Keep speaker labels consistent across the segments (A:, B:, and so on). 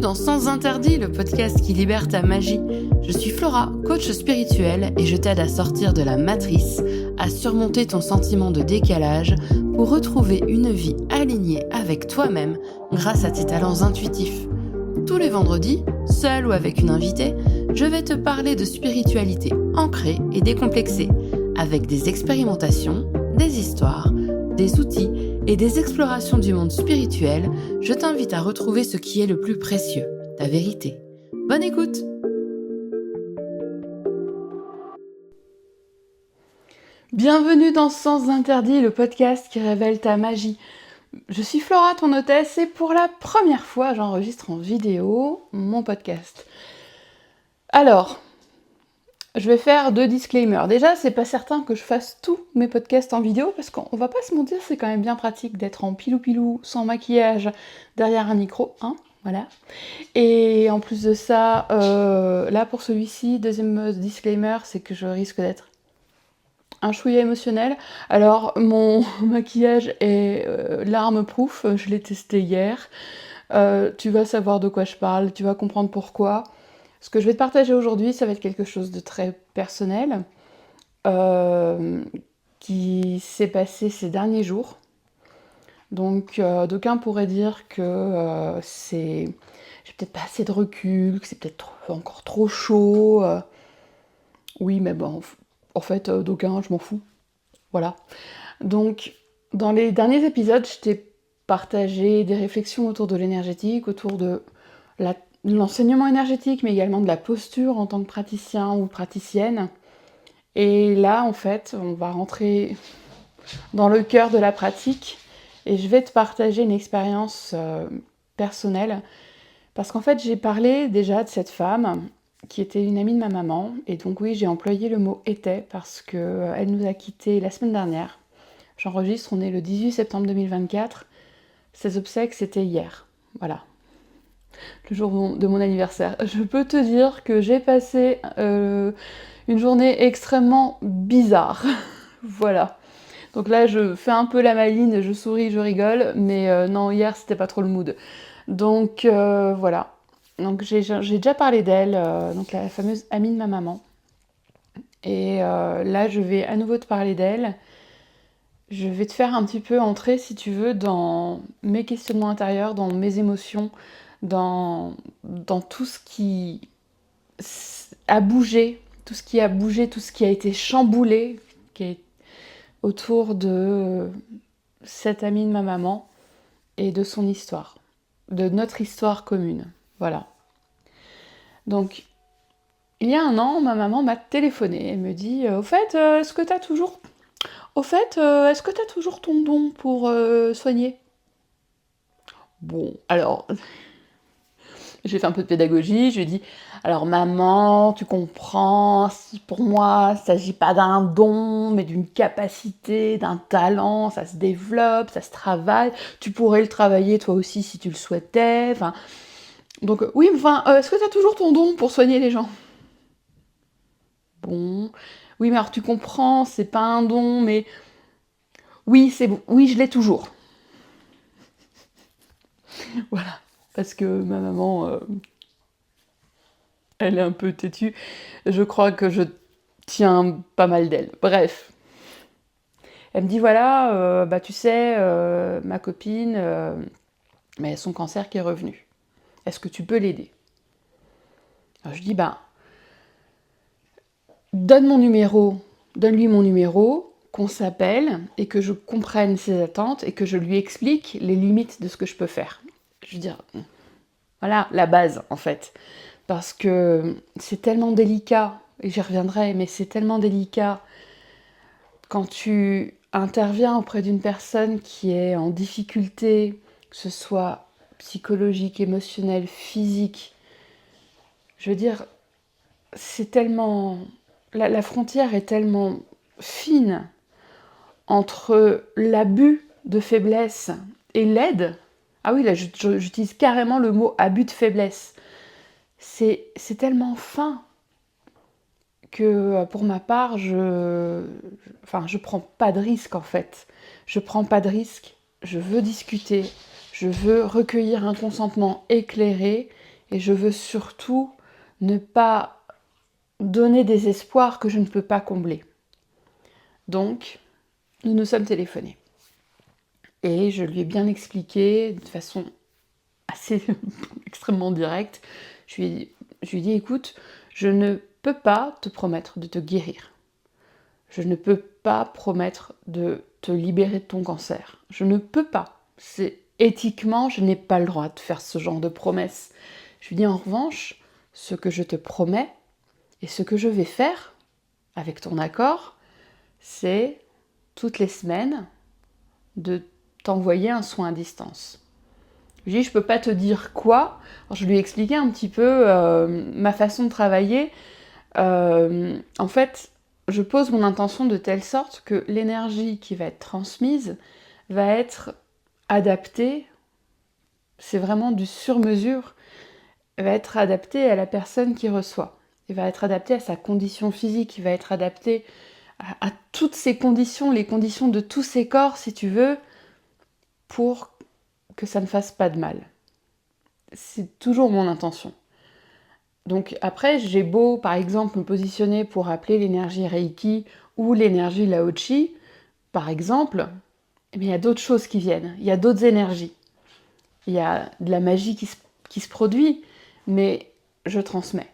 A: dans Sans Interdit, le podcast qui libère ta magie. Je suis Flora, coach spirituel, et je t'aide à sortir de la matrice, à surmonter ton sentiment de décalage pour retrouver une vie alignée avec toi-même grâce à tes talents intuitifs. Tous les vendredis, seul ou avec une invitée, je vais te parler de spiritualité ancrée et décomplexée, avec des expérimentations, des histoires, des outils et des explorations du monde spirituel. Je t'invite à retrouver ce qui est le plus précieux, ta vérité. Bonne écoute! Bienvenue dans Sans Interdit, le podcast qui révèle ta magie. Je suis Flora, ton hôtesse, et pour la première fois, j'enregistre en vidéo mon podcast. Alors, je vais faire 2 disclaimers. Déjà, c'est pas certain que je fasse tous mes podcasts en vidéo, parce qu'on va pas se mentir, c'est quand même bien pratique d'être en pilou-pilou, sans maquillage, derrière un micro, hein, voilà. Et en plus de ça, là pour celui-ci, deuxième disclaimer, c'est que je risque d'être un chouïa émotionnel. Alors, mon maquillage est larme-proof, je l'ai testé hier. Tu vas savoir de quoi je parle, tu vas comprendre pourquoi. Ce que je vais te partager aujourd'hui, ça va être quelque chose de très personnel, qui s'est passé ces derniers jours. Donc, d'aucuns pourraient dire que j'ai peut-être pas assez de recul, que c'est peut-être encore trop chaud. Oui, mais bon, en fait, d'aucuns, je m'en fous. Voilà. Donc, dans les derniers épisodes, je t'ai partagé des réflexions autour de l'énergétique, autour de l'enseignement énergétique, mais également de la posture en tant que praticien ou praticienne. Et là, en fait, on va rentrer dans le cœur de la pratique et je vais te partager une expérience personnelle. Parce qu'en fait, j'ai parlé déjà de cette femme qui était une amie de ma maman. Et donc oui, j'ai employé le mot « était » parce qu'elle nous a quittés la semaine dernière. J'enregistre, on est le 18 septembre 2024. Ses obsèques, c'était hier. Voilà. Le jour de mon anniversaire. Je peux te dire que j'ai passé une journée extrêmement bizarre. Voilà. Donc là, je fais un peu la maline, je souris, je rigole, mais non, hier, c'était pas trop le mood. Donc voilà. Donc j'ai déjà parlé d'elle, donc la fameuse amie de ma maman. Et là, je vais à nouveau te parler d'elle. Je vais te faire un petit peu entrer, si tu veux, dans mes questionnements intérieurs, dans mes émotions, dans tout ce qui a bougé, tout ce qui a été chamboulé, qui est autour de cette amie de ma maman et de son histoire, de notre histoire commune. Voilà. Donc, il y a un an, ma maman m'a téléphoné. Elle me dit « Au fait, est-ce que t'as toujours ton don pour soigner ?» Bon, alors, j'ai fait un peu de pédagogie, je lui ai dit « Alors maman, tu comprends, pour moi, il ne s'agit pas d'un don, mais d'une capacité, d'un talent, ça se développe, ça se travaille, tu pourrais le travailler toi aussi si tu le souhaitais, enfin... Donc oui, enfin, est-ce que tu as toujours ton don pour soigner les gens ?» Bon, oui, mais alors tu comprends, c'est pas un don, mais... Oui, c'est bon, oui, je l'ai toujours. Voilà, parce que ma maman... Elle est un peu têtue. Je crois que je tiens pas mal d'elle. Bref. Elle me dit, voilà, tu sais, ma copine, mais son cancer qui est revenu. Est-ce que tu peux l'aider ? Alors je dis, donne-lui mon numéro, qu'on s'appelle, et que je comprenne ses attentes, et que je lui explique les limites de ce que je peux faire. Je veux dire, voilà, la base, en fait. Parce que c'est tellement délicat, et j'y reviendrai, mais c'est tellement délicat quand tu interviens auprès d'une personne qui est en difficulté, que ce soit psychologique, émotionnelle, physique. Je veux dire, c'est tellement... La frontière est tellement fine entre l'abus de faiblesse et l'aide. Ah oui, là, j'utilise carrément le mot abus de faiblesse. C'est tellement fin que pour ma part, je prends pas de risque en fait. Je prends pas de risque, je veux discuter, je veux recueillir un consentement éclairé et je veux surtout ne pas donner des espoirs que je ne peux pas combler. Donc, nous nous sommes téléphonés. Et je lui ai bien expliqué de façon assez extrêmement directe. Je lui ai dit, écoute, je ne peux pas te promettre de te guérir. Je ne peux pas promettre de te libérer de ton cancer. Je ne peux pas. Éthiquement, je n'ai pas le droit de faire ce genre de promesses. Je lui dis en revanche, ce que je te promets et ce que je vais faire, avec ton accord, c'est toutes les semaines de t'envoyer un soin à distance. Je lui ai dit, je peux pas te dire quoi. Alors, je lui ai expliqué un petit peu ma façon de travailler. En fait, je pose mon intention de telle sorte que l'énergie qui va être transmise va être adaptée, c'est vraiment du sur-mesure, va être adaptée à la personne qui reçoit. Il va être adapté à sa condition physique, il va être adapté à toutes ces conditions, les conditions de tous ses corps, si tu veux, pour que ça ne fasse pas de mal. C'est toujours mon intention. Donc après, j'ai beau, par exemple, me positionner pour appeler l'énergie Reiki ou l'énergie Lao-Chi, par exemple, mais il y a d'autres choses qui viennent, il y a d'autres énergies. Il y a de la magie qui se produit, mais je transmets.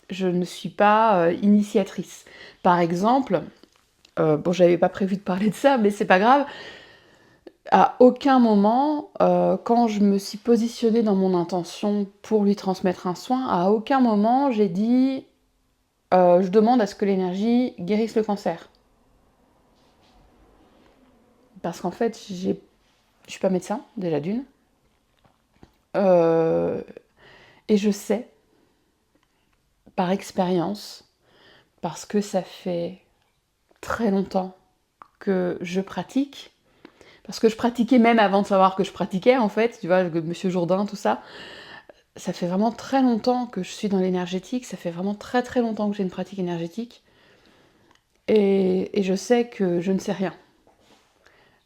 A: Je ne suis pas initiatrice. Par exemple, bon, j'avais pas prévu de parler de ça, mais c'est pas grave. À aucun moment, quand je me suis positionnée dans mon intention pour lui transmettre un soin, à aucun moment j'ai dit je demande à ce que l'énergie guérisse le cancer. Parce qu'en fait, je suis pas médecin, déjà d'une. Et je sais, par expérience, parce que ça fait très longtemps que je pratique, parce que je pratiquais même avant de savoir que je pratiquais, en fait, tu vois, Monsieur Jourdain, tout ça. Ça fait vraiment très longtemps que je suis dans l'énergétique, ça fait vraiment très très longtemps que j'ai une pratique énergétique. Et je sais que je ne sais rien.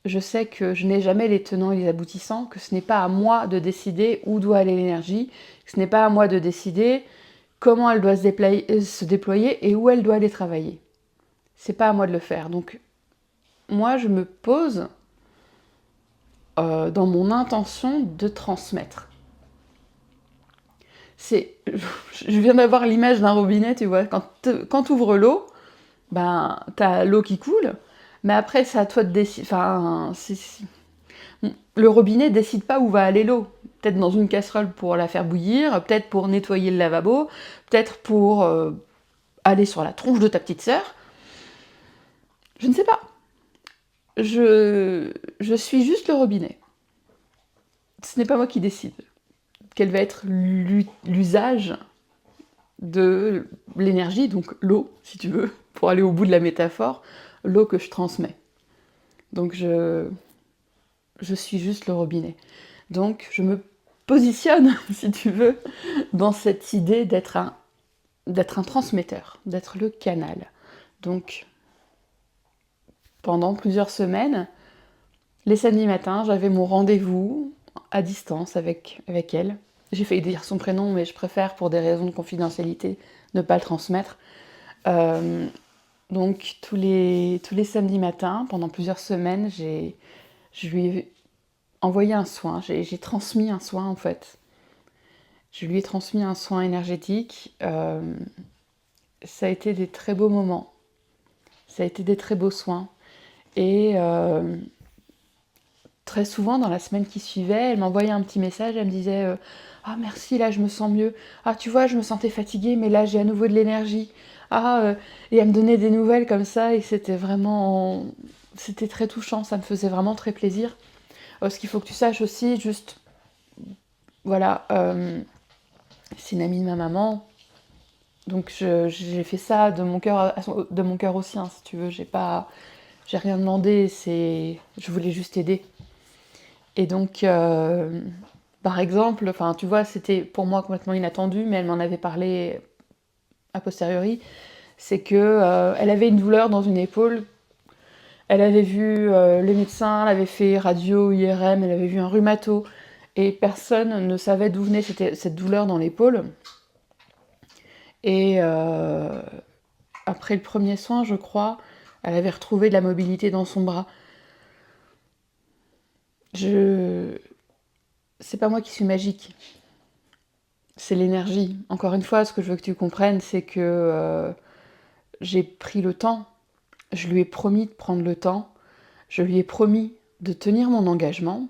A: Je sais que je n'ai jamais les tenants et les aboutissants, que ce n'est pas à moi de décider où doit aller l'énergie, que ce n'est pas à moi de décider comment elle doit se déployer et où elle doit aller travailler. C'est pas à moi de le faire. Donc, moi, je me pose dans mon intention de transmettre. Je viens d'avoir l'image d'un robinet, tu vois, quand tu ouvres l'eau, ben, t'as l'eau qui coule, mais après, c'est à toi de décider. Enfin, le robinet décide pas où va aller l'eau. Peut-être dans une casserole pour la faire bouillir, peut-être pour nettoyer le lavabo, peut-être pour aller sur la tronche de ta petite sœur. Je ne sais pas. Je suis juste le robinet. Ce n'est pas moi qui décide. Quel va être l'usage de l'énergie, donc l'eau, si tu veux, pour aller au bout de la métaphore, l'eau que je transmets. Donc je suis juste le robinet. Donc je me positionne, si tu veux, dans cette idée d'être un transmetteur, d'être le canal. Donc pendant plusieurs semaines, les samedis matins, j'avais mon rendez-vous à distance avec elle. J'ai failli dire son prénom, mais je préfère, pour des raisons de confidentialité, ne pas le transmettre. Donc tous les samedis matins, pendant plusieurs semaines, je lui ai envoyé un soin, j'ai transmis un soin en fait. Je lui ai transmis un soin énergétique. Ça a été des très beaux moments. Ça a été des très beaux soins. Et très souvent, dans la semaine qui suivait, elle m'envoyait un petit message, elle me disait ah merci, là je me sens mieux. Ah tu vois, je me sentais fatiguée, mais là j'ai à nouveau de l'énergie. Et elle me donnait des nouvelles comme ça, et c'était très touchant, ça me faisait vraiment très plaisir. Ce qu'il faut que tu saches aussi, juste, voilà, c'est une amie de ma maman, donc j'ai fait ça de mon cœur aussi, hein, si tu veux, j'ai rien demandé, je voulais juste aider. Et donc, par exemple, enfin, tu vois, c'était pour moi complètement inattendu, mais elle m'en avait parlé a posteriori, c'est que elle avait une douleur dans une épaule. Elle avait vu les médecins, elle avait fait radio, IRM, elle avait vu un rhumato. Et personne ne savait d'où venait cette douleur dans l'épaule. Et après le premier soin, je crois, elle avait retrouvé de la mobilité dans son bras. C'est pas moi qui suis magique. C'est l'énergie. Encore une fois, ce que je veux que tu comprennes, c'est que j'ai pris le temps. Je lui ai promis de prendre le temps. Je lui ai promis de tenir mon engagement.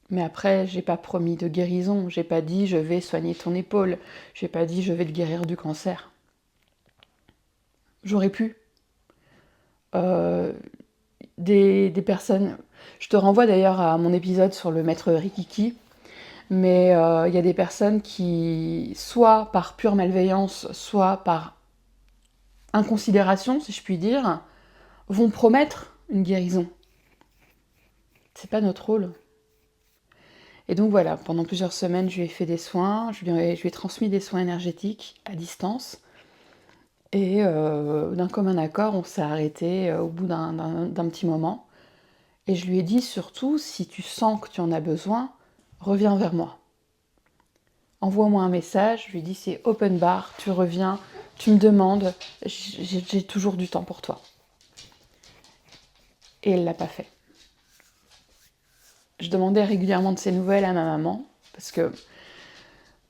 A: Mais après, j'ai pas promis de guérison. J'ai pas dit je vais soigner ton épaule. J'ai pas dit je vais te guérir du cancer. J'aurais pu. Euh, des personnes. Je te renvoie d'ailleurs à mon épisode sur le maître Rikiki. Mais il y a des personnes qui, soit par pure malveillance, soit par inconsidération, si je puis dire, vont promettre une guérison. C'est pas notre rôle. Et donc voilà, pendant plusieurs semaines, je lui ai fait des soins, je lui ai transmis des soins énergétiques à distance. Et d'un commun accord, on s'est arrêté au bout d'un petit moment. Et je lui ai dit surtout, si tu sens que tu en as besoin, reviens vers moi. Envoie-moi un message, je lui dis c'est open bar, tu reviens, tu me demandes, j'ai toujours du temps pour toi. Et elle l'a pas fait. Je demandais régulièrement de ses nouvelles à ma maman, parce que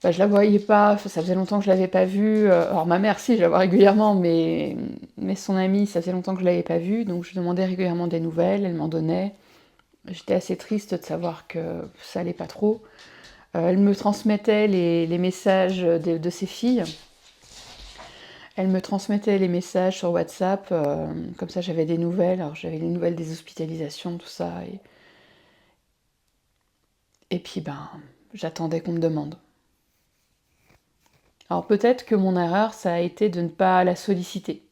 A: je la voyais pas, ça faisait longtemps que je l'avais pas vue. Alors ma mère, si, je la vois régulièrement, mais son amie, ça faisait longtemps que je l'avais pas vue, donc je demandais régulièrement des nouvelles, elle m'en donnait. J'étais assez triste de savoir que ça allait pas trop. Elle me transmettait les messages de ses filles. Elle me transmettait les messages sur WhatsApp, comme ça j'avais des nouvelles. Alors j'avais les nouvelles des hospitalisations, tout ça. Et puis j'attendais qu'on me demande. Alors peut-être que mon erreur, ça a été de ne pas la solliciter.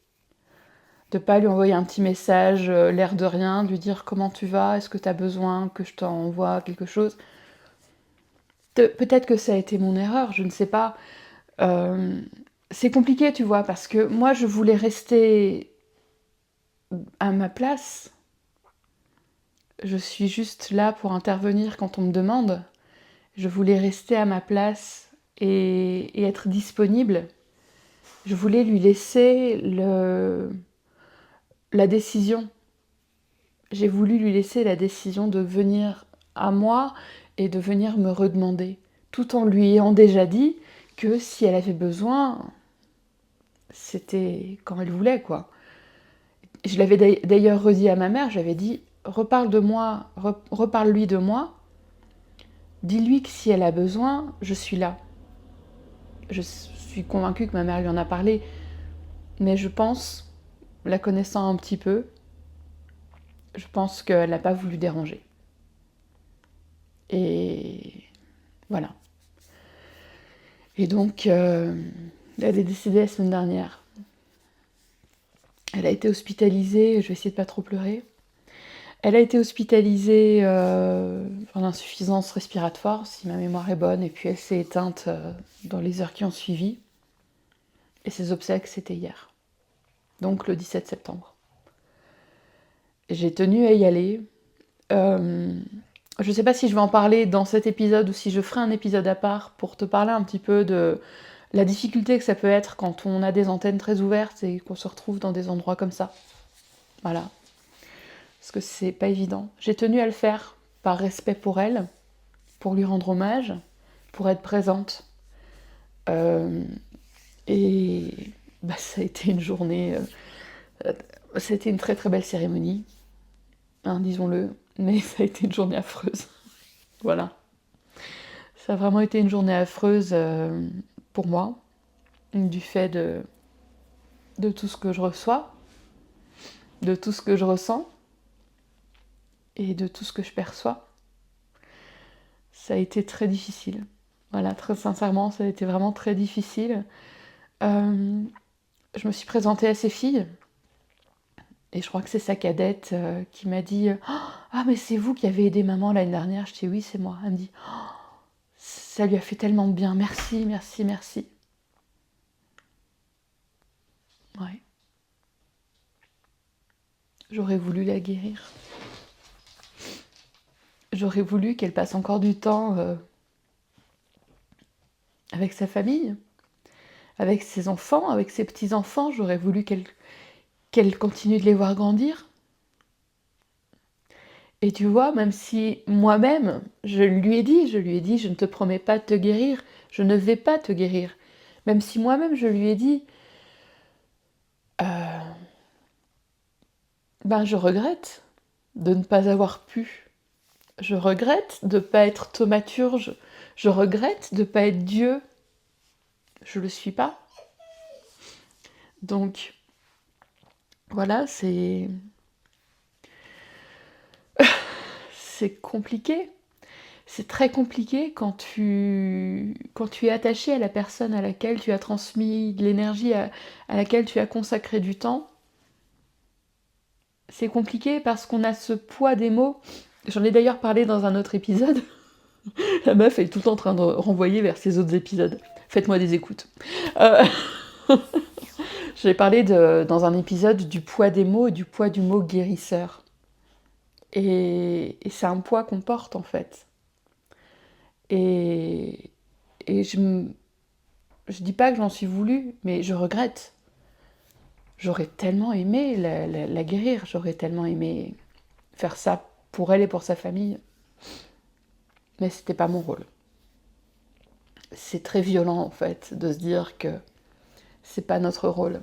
A: De ne pas lui envoyer un petit message, l'air de rien, de lui dire comment tu vas, est-ce que tu as besoin que je t'envoie quelque chose. Peut-être que ça a été mon erreur, je ne sais pas. C'est compliqué, tu vois, parce que moi je voulais rester à ma place. Je suis juste là pour intervenir quand on me demande. Je voulais rester à ma place et être disponible. Je voulais lui laisser la décision. J'ai voulu lui laisser la décision de venir à moi et de venir me redemander, tout en lui ayant déjà dit que si elle avait besoin, c'était quand elle voulait, quoi. Je l'avais d'ailleurs redit à ma mère, j'avais dit reparle de moi, reparle-lui de moi, dis-lui que si elle a besoin, je suis là. Je suis convaincue que ma mère lui en a parlé, mais je pense, la connaissant un petit peu, je pense qu'elle n'a pas voulu déranger. Et voilà. Et donc, elle est décédée la semaine dernière. Elle a été hospitalisée, je vais essayer de pas trop pleurer. Elle a été hospitalisée en insuffisance respiratoire, si ma mémoire est bonne, et puis elle s'est éteinte dans les heures qui ont suivi. Et ses obsèques, c'était hier. Donc le 17 septembre. J'ai tenu à y aller. Je ne sais pas si je vais en parler dans cet épisode ou si je ferai un épisode à part pour te parler un petit peu de la difficulté que ça peut être quand on a des antennes très ouvertes et qu'on se retrouve dans des endroits comme ça. Voilà. Parce que c'est pas évident. J'ai tenu à le faire par respect pour elle, pour lui rendre hommage, pour être présente. Et ça a été une journée... c'était une très très belle cérémonie, hein, disons-le, mais ça a été une journée affreuse. Voilà. Ça a vraiment été une journée affreuse pour moi, du fait de tout ce que je reçois, de tout ce que je ressens et de tout ce que je perçois. Ça a été très difficile. Voilà, très sincèrement, ça a été vraiment très difficile. Je me suis présentée à ses filles, et je crois que c'est sa cadette qui m'a dit Ah, mais c'est vous qui avez aidé maman l'année dernière. Je dis oui, c'est moi. Elle me dit ça lui a fait tellement de bien, merci, merci, merci. Ouais. J'aurais voulu la guérir. j'aurais voulu qu'elle passe encore du temps avec sa famille, avec ses enfants, avec ses petits-enfants. J'aurais voulu qu'elle continue de les voir grandir. Et tu vois, même si moi-même, je lui ai dit, je ne te promets pas de te guérir, je ne vais pas te guérir. Même si moi-même, je lui ai dit, euh, ben je regrette de ne pas avoir pu. Je regrette de ne pas être thaumaturge. Je regrette de ne pas être Dieu. Je ne le suis pas. Donc, voilà, c'est compliqué. C'est très compliqué quand tu es attaché à la personne à laquelle tu as transmis de l'énergie, à laquelle tu as consacré du temps. C'est compliqué parce qu'on a ce poids des mots. J'en ai d'ailleurs parlé dans un autre épisode. La meuf est tout le temps en train de renvoyer vers ses autres épisodes. Faites-moi des écoutes. Euh, J'ai parlé dans un épisode du poids des mots et du poids du mot guérisseur. Et c'est un poids qu'on porte en fait. Et, et je dis pas que j'en suis voulu, mais je regrette. J'aurais tellement aimé la guérir, j'aurais tellement aimé faire ça pour elle et pour sa famille. Mais c'était pas mon rôle. C'est très violent en fait de se dire que c'est pas notre rôle.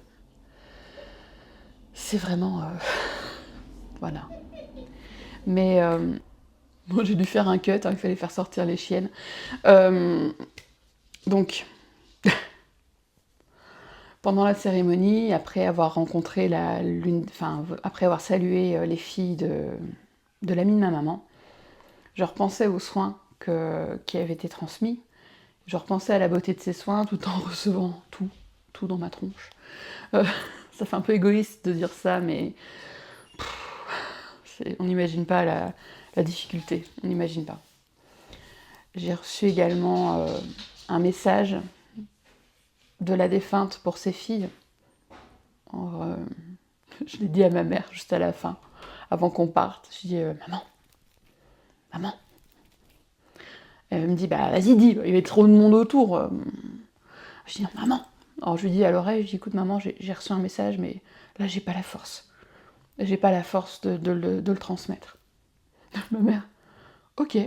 A: C'est vraiment... voilà. Mais bon, j'ai dû faire un cut, hein, il fallait faire sortir les chiennes. Donc, pendant la cérémonie, après avoir rencontré après avoir salué les filles de l'amie de ma maman, je repensais aux soins qui avaient été transmis. Je repensais à la beauté de ces soins tout en recevant tout dans ma tronche. Ça fait un peu égoïste de dire ça, mais on n'imagine pas la difficulté, on n'imagine pas. J'ai reçu également un message de la défunte pour ses filles. Alors, je l'ai dit à ma mère juste à la fin, avant qu'on parte. Je dis maman. Elle me dit bah vas-y dis, il y avait trop de monde autour. Je dis non, maman. Alors je lui dis à l'oreille, je dis écoute maman, j'ai reçu un message, mais là j'ai pas la force. J'ai pas la force de le transmettre. Ma mère, ok.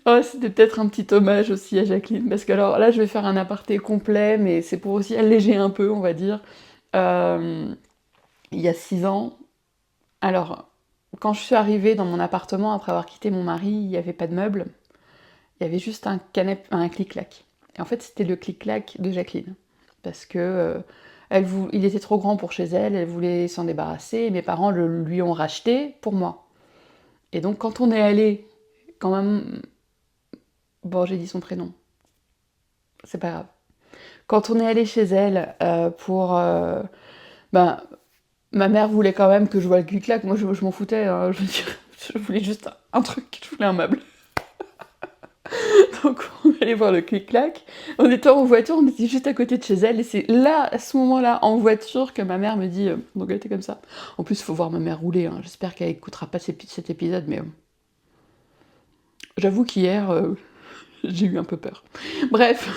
A: Oh, c'était peut-être un petit hommage aussi à Jacqueline, parce que alors là je vais faire un aparté complet, mais c'est pour aussi alléger un peu, on va dire. Il y a 6 ans, alors quand je suis arrivée dans mon appartement après avoir quitté mon mari, il n'y avait pas de meubles, il y avait juste un canapé, un clic-clac. Et en fait c'était le clic-clac de Jacqueline, parce que il était trop grand pour chez elle, elle voulait s'en débarrasser, et mes parents lui ont racheté pour moi. Et donc quand on est allé, quand même... Bon, j'ai dit son prénom. C'est pas grave. Quand on est allé chez elle ben, ma mère voulait quand même que je voie le clic-clac. Moi, je m'en foutais. Hein, je veux dire, je voulais juste un truc. Je voulais un meuble. Donc, on allait voir le clic-clac. On était en voiture, on était juste à côté de chez elle. Et c'est là, à ce moment-là, en voiture, que ma mère me dit... donc, elle était comme ça. En plus, il faut voir ma mère rouler. Hein. J'espère qu'elle écoutera pas cet épisode, mais... j'avoue qu'hier, j'ai eu un peu peur. Bref...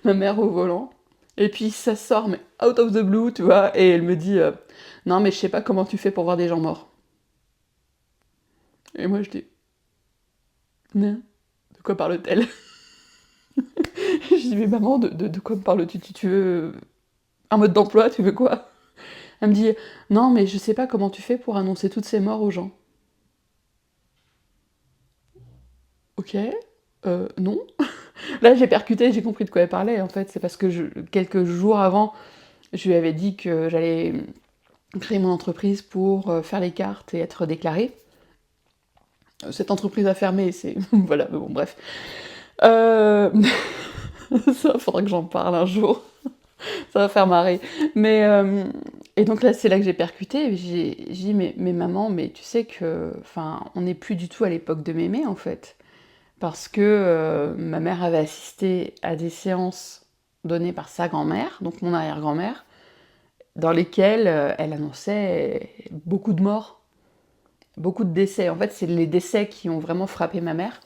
A: ma mère au volant. Et puis ça sort, mais out of the blue, tu vois, et elle me dit non, mais je sais pas comment tu fais pour voir des gens morts. Et moi je dis non, de quoi parle-t-elle? Je dis mais maman, de quoi me parles-tu? Tu veux un mode d'emploi? Tu veux quoi? Elle me dit non, mais je sais pas comment tu fais pour annoncer toutes ces morts aux gens. Ok, non. Là j'ai percuté, j'ai compris de quoi elle parlait en fait. C'est parce que quelques jours avant, je lui avais dit que j'allais créer mon entreprise pour faire les cartes et être déclarée. Cette entreprise a fermé, c'est... voilà, mais bon, bref. Ça, faudra que j'en parle un jour. Ça va faire marrer. Mais... et donc là, c'est là que j'ai percuté. J'ai dit, mais maman, mais tu sais que... Enfin, on n'est plus du tout à l'époque de mémé, en fait. Parce que ma mère avait assisté à des séances données par sa grand-mère, donc mon arrière-grand-mère, dans lesquels elle annonçait beaucoup de morts, beaucoup de décès. En fait, c'est les décès qui ont vraiment frappé ma mère,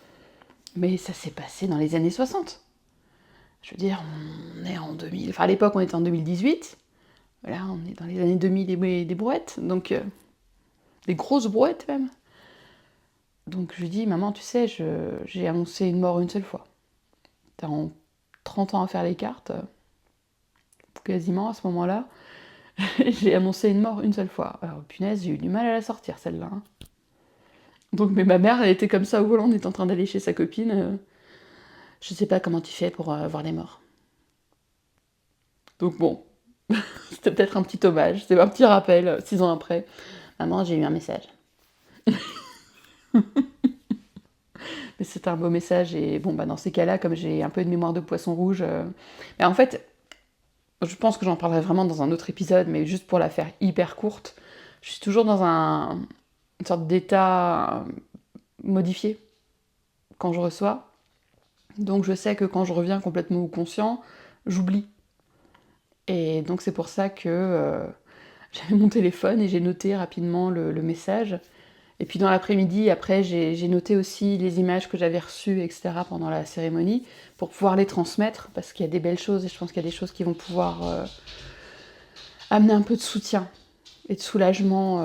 A: mais ça s'est passé dans les années 60. Je veux dire, on est en 2000, enfin à l'époque on était en 2018, là on est dans les années 2000 des brouettes, donc des grosses brouettes même. Donc je lui dis, maman, tu sais, j'ai annoncé une mort une seule fois. T'as en 30 ans à faire les cartes, quasiment à ce moment-là. J'ai annoncé une mort une seule fois. Alors punaise, j'ai eu du mal à la sortir celle-là. Hein. Donc mais ma mère, elle était comme ça au volant, on est en train d'aller chez sa copine. Je sais pas comment tu fais pour voir les morts. Donc bon, c'était peut-être un petit hommage, c'était un petit rappel, 6 ans après. Maman, j'ai eu un message. Mais c'était un beau message et bon, bah dans ces cas-là, comme j'ai un peu de mémoire de poisson rouge... Mais en fait, je pense que j'en parlerai vraiment dans un autre épisode, mais juste pour la faire hyper courte, je suis toujours dans une sorte d'état modifié quand je reçois. Donc je sais que quand je reviens complètement conscient, j'oublie. Et donc c'est pour ça que j'avais mon téléphone et j'ai noté rapidement le message. Et puis dans l'après-midi, après, j'ai noté aussi les images que j'avais reçues, etc. pendant la cérémonie, pour pouvoir les transmettre, parce qu'il y a des belles choses et je pense qu'il y a des choses qui vont pouvoir amener un peu de soutien et de soulagement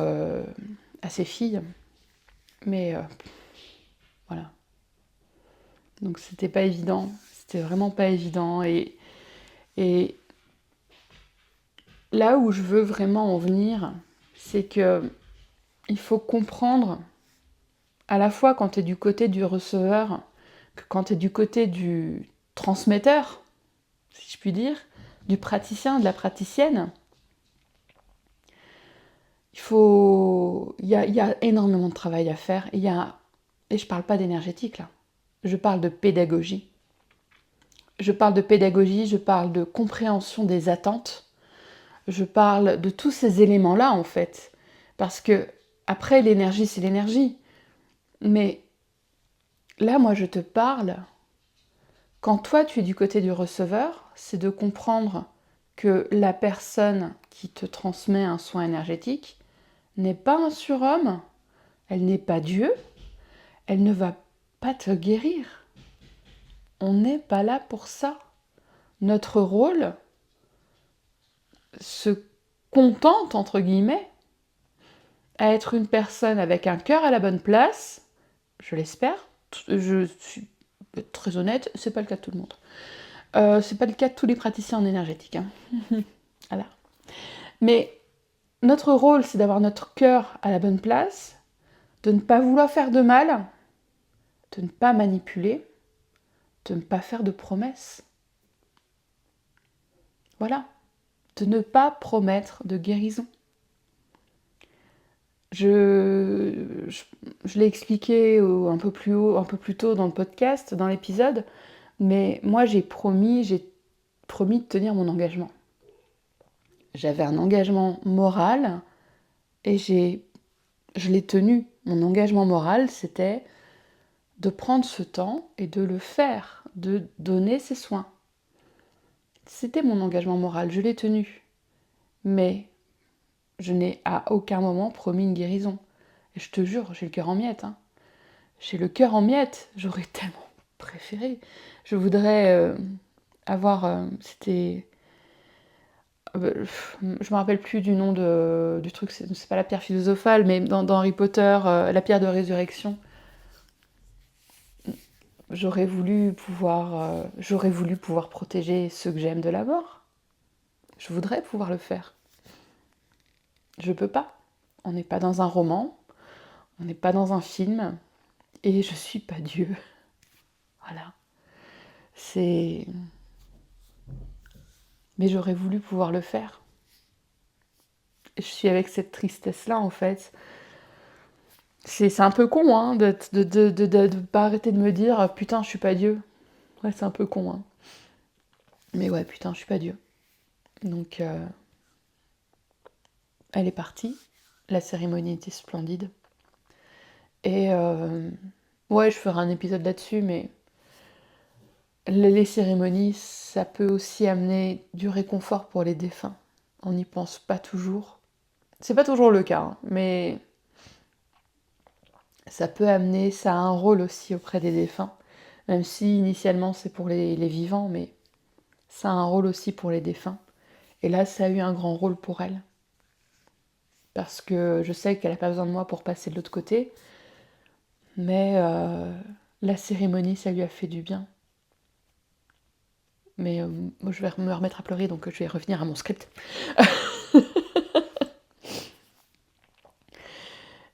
A: à ces filles. Mais voilà. Donc c'était pas évident, c'était vraiment pas évident. Et là où je veux vraiment en venir, c'est que il faut comprendre, à la fois quand tu es du côté du receveur, que quand tu es du côté du transmetteur, si je puis dire, du praticien, de la praticienne, il y a énormément de travail à faire. Et je parle pas d'énergétique là, je parle de pédagogie. Je parle de pédagogie, je parle de compréhension des attentes, je parle de tous ces éléments-là en fait. Parce que, après, l'énergie, c'est l'énergie. Mais là, moi, je te parle, quand toi, tu es du côté du receveur, c'est de comprendre que la personne qui te transmet un soin énergétique n'est pas un surhomme, elle n'est pas Dieu, elle ne va pas te guérir. On n'est pas là pour ça. Notre rôle se contente, entre guillemets, à être une personne avec un cœur à la bonne place, je l'espère. Je suis très honnête, c'est pas le cas de tout le monde. C'est pas le cas de tous les praticiens en énergétique. Hein. Voilà. Mais notre rôle, c'est d'avoir notre cœur à la bonne place, de ne pas vouloir faire de mal, de ne pas manipuler, de ne pas faire de promesses. Voilà. De ne pas promettre de guérison. Je l'ai expliqué un peu plus tôt dans le podcast, dans l'épisode, mais moi j'ai promis de tenir mon engagement. J'avais un engagement moral et je l'ai tenu. Mon engagement moral, c'était de prendre ce temps et de le faire, de donner ces soins. C'était mon engagement moral, je l'ai tenu. Mais je n'ai à aucun moment promis une guérison. Et je te jure, j'ai le cœur en miettes. Hein. J'ai le cœur en miettes. J'aurais tellement préféré. Je voudrais avoir... c'était... je me rappelle plus du nom du truc, c'est pas la pierre philosophale, mais dans Harry Potter, la pierre de résurrection. J'aurais voulu pouvoir protéger ceux que j'aime de la mort. Je voudrais pouvoir le faire. Je peux pas. On n'est pas dans un roman, on n'est pas dans un film, et je suis pas Dieu. Voilà. C'est... Mais j'aurais voulu pouvoir le faire. Et je suis avec cette tristesse-là, en fait. C'est un peu con, hein, de pas arrêter de me dire « Putain, je suis pas Dieu ». Ouais, c'est un peu con, hein. Mais ouais, putain, je suis pas Dieu. Donc, elle est partie. La cérémonie était splendide. Et ouais, je ferai un épisode là-dessus, mais les cérémonies, ça peut aussi amener du réconfort pour les défunts. on n'y pense pas toujours. C'est pas toujours le cas, hein, mais ça peut amener, ça a un rôle aussi auprès des défunts, même si initialement c'est pour les vivants, mais ça a un rôle aussi pour les défunts. Et là, ça a eu un grand rôle pour elle. Parce que je sais qu'elle n'a pas besoin de moi pour passer de l'autre côté, mais la cérémonie, ça lui a fait du bien. Mais moi, je vais me remettre à pleurer, donc je vais revenir à mon script.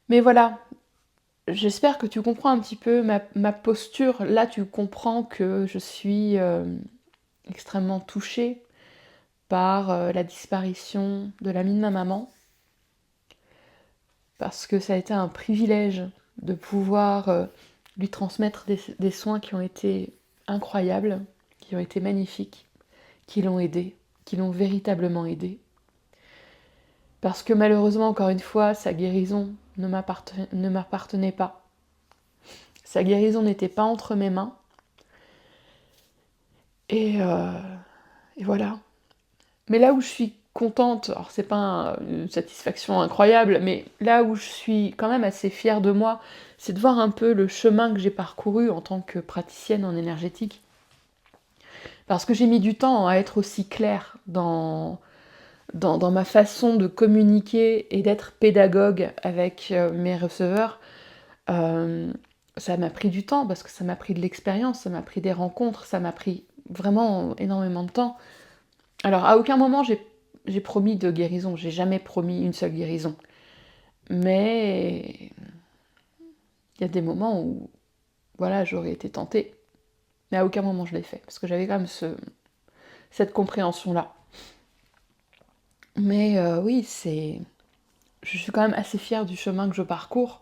A: Mais voilà, j'espère que tu comprends un petit peu ma posture. Là, tu comprends que je suis extrêmement touchée par la disparition de l'ami de ma maman. Parce que ça a été un privilège de pouvoir lui transmettre des soins qui ont été incroyables, qui ont été magnifiques, qui l'ont aidé, qui l'ont véritablement aidé. Parce que malheureusement, encore une fois, sa guérison ne m'appartenait pas. Sa guérison n'était pas entre mes mains. Et voilà. Mais là où je suis contente, alors c'est pas une satisfaction incroyable, mais là où je suis quand même assez fière de moi, c'est de voir un peu le chemin que j'ai parcouru en tant que praticienne en énergétique. Parce que j'ai mis du temps à être aussi claire dans ma façon de communiquer et d'être pédagogue avec mes receveurs. Ça m'a pris du temps parce que ça m'a pris de l'expérience, ça m'a pris des rencontres, ça m'a pris vraiment énormément de temps. Alors à aucun moment j'ai promis de guérison, j'ai jamais promis une seule guérison. Mais il y a des moments où voilà, j'aurais été tentée. Mais à aucun moment je l'ai fait, parce que j'avais quand même cette compréhension-là. Mais oui, je suis quand même assez fière du chemin que je parcours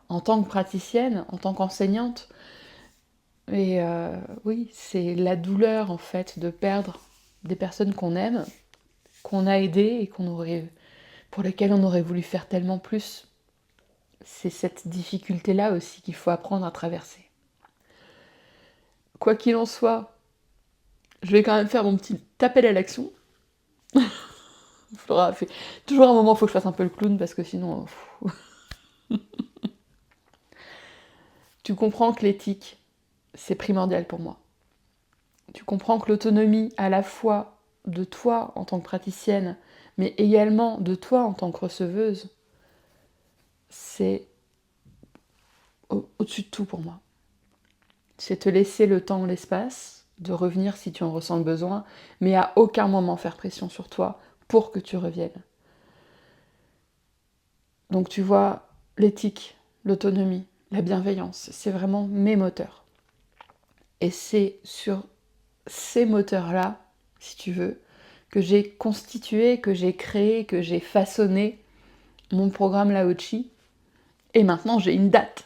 A: en tant que praticienne, en tant qu'enseignante. Et oui, c'est la douleur en fait de perdre des personnes qu'on aime, qu'on a aidées et pour lesquelles on aurait voulu faire tellement plus. C'est cette difficulté-là aussi qu'il faut apprendre à traverser. Quoi qu'il en soit, je vais quand même faire mon petit appel à l'action. Toujours un moment, il faut que je fasse un peu le clown parce que sinon... Tu comprends que l'éthique, c'est primordial pour moi. Tu comprends que l'autonomie, à la fois de toi en tant que praticienne, mais également de toi en tant que receveuse, c'est au-dessus de tout pour moi. C'est te laisser le temps, l'espace, de revenir si tu en ressens le besoin, mais à aucun moment faire pression sur toi pour que tu reviennes. Donc tu vois, l'éthique, l'autonomie, la bienveillance, c'est vraiment mes moteurs. Et c'est sur ces moteurs-là, si tu veux, que j'ai constitué, que j'ai créé, que j'ai façonné mon programme Lao-Chi. Et maintenant, j'ai une date.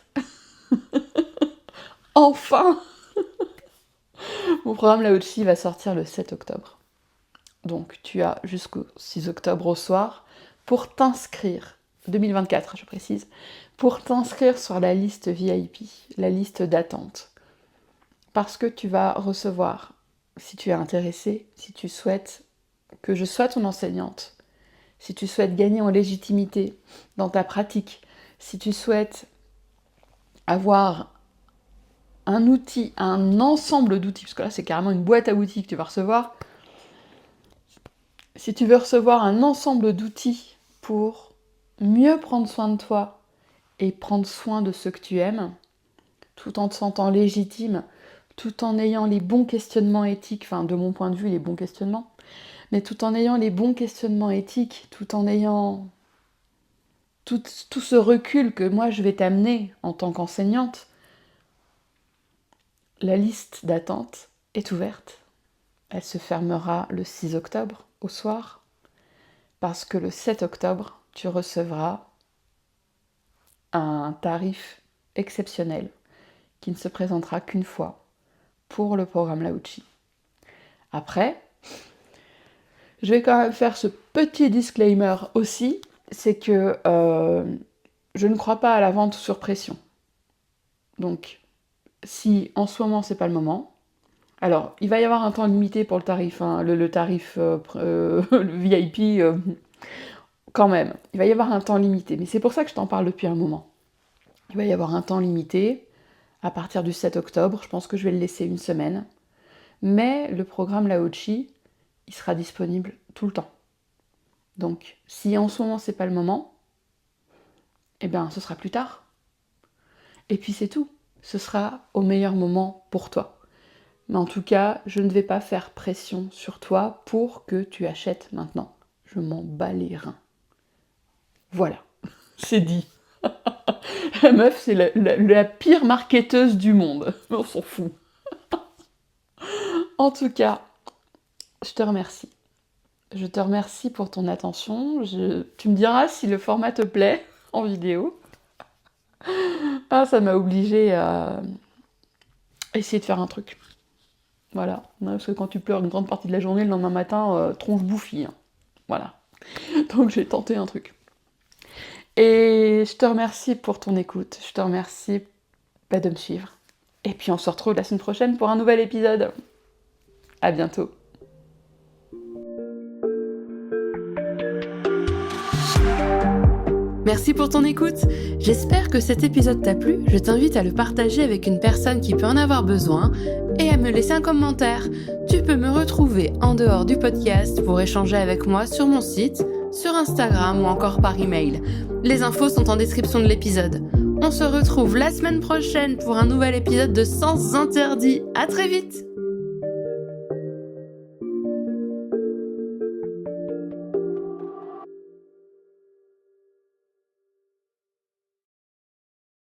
A: Enfin! Mon programme Lao-Chi va sortir le 7 octobre. Donc tu as jusqu'au 6 octobre au soir pour t'inscrire, 2024 je précise, pour t'inscrire sur la liste VIP, la liste d'attente. Parce que tu vas recevoir, si tu es intéressé, si tu souhaites que je sois ton enseignante, si tu souhaites gagner en légitimité dans ta pratique, si tu souhaites avoir un outil, un ensemble d'outils, parce que là c'est carrément une boîte à outils que tu vas recevoir, si tu veux recevoir un ensemble d'outils pour mieux prendre soin de toi et prendre soin de ceux que tu aimes, tout en te sentant légitime, tout en ayant les bons questionnements éthiques, enfin de mon point de vue les bons questionnements, mais tout en ayant les bons questionnements éthiques, tout en ayant tout ce recul que moi je vais t'amener en tant qu'enseignante, la liste d'attente est ouverte. Elle se fermera le 6 octobre au soir, parce que le 7 octobre, tu recevras un tarif exceptionnel qui ne se présentera qu'une fois pour le programme Lao-Chi. Après, je vais quand même faire ce petit disclaimer aussi, c'est que je ne crois pas à la vente sur pression. Donc, si en ce moment c'est pas le moment, Alors, il va y avoir un temps limité pour le tarif, hein, le tarif, le VIP, quand même. Il va y avoir un temps limité, mais c'est pour ça que je t'en parle depuis un moment. Il va y avoir un temps limité, à partir du 7 octobre, je pense que je vais le laisser une semaine. Mais le programme Lao-Chi, il sera disponible tout le temps. Donc, si en ce moment c'est pas le moment, eh bien ce sera plus tard. Et puis c'est tout. Ce sera au meilleur moment pour toi. Mais en tout cas, je ne vais pas faire pression sur toi pour que tu achètes maintenant. Je m'en bats les reins. Voilà, c'est dit. La meuf, c'est la pire marketeuse du monde. On s'en fout. En tout cas, je te remercie. Je te remercie pour ton attention. Tu me diras si le format te plaît en vidéo. Ah, ça m'a obligée à essayer de faire un truc. Voilà. Parce que quand tu pleures une grande partie de la journée, le lendemain matin, tronche bouffie. Hein. Voilà. Donc j'ai tenté un truc. Et je te remercie pour ton écoute. Je te remercie de me suivre. Et puis on se retrouve la semaine prochaine pour un nouvel épisode. À bientôt.
B: Merci pour ton écoute. J'espère que cet épisode t'a plu. Je t'invite à le partager avec une personne qui peut en avoir besoin et à me laisser un commentaire. Tu peux me retrouver en dehors du podcast pour échanger avec moi sur mon site, sur Instagram ou encore par email. Les infos sont en description de l'épisode. On se retrouve la semaine prochaine pour un nouvel épisode de Sens Interdits. À très vite!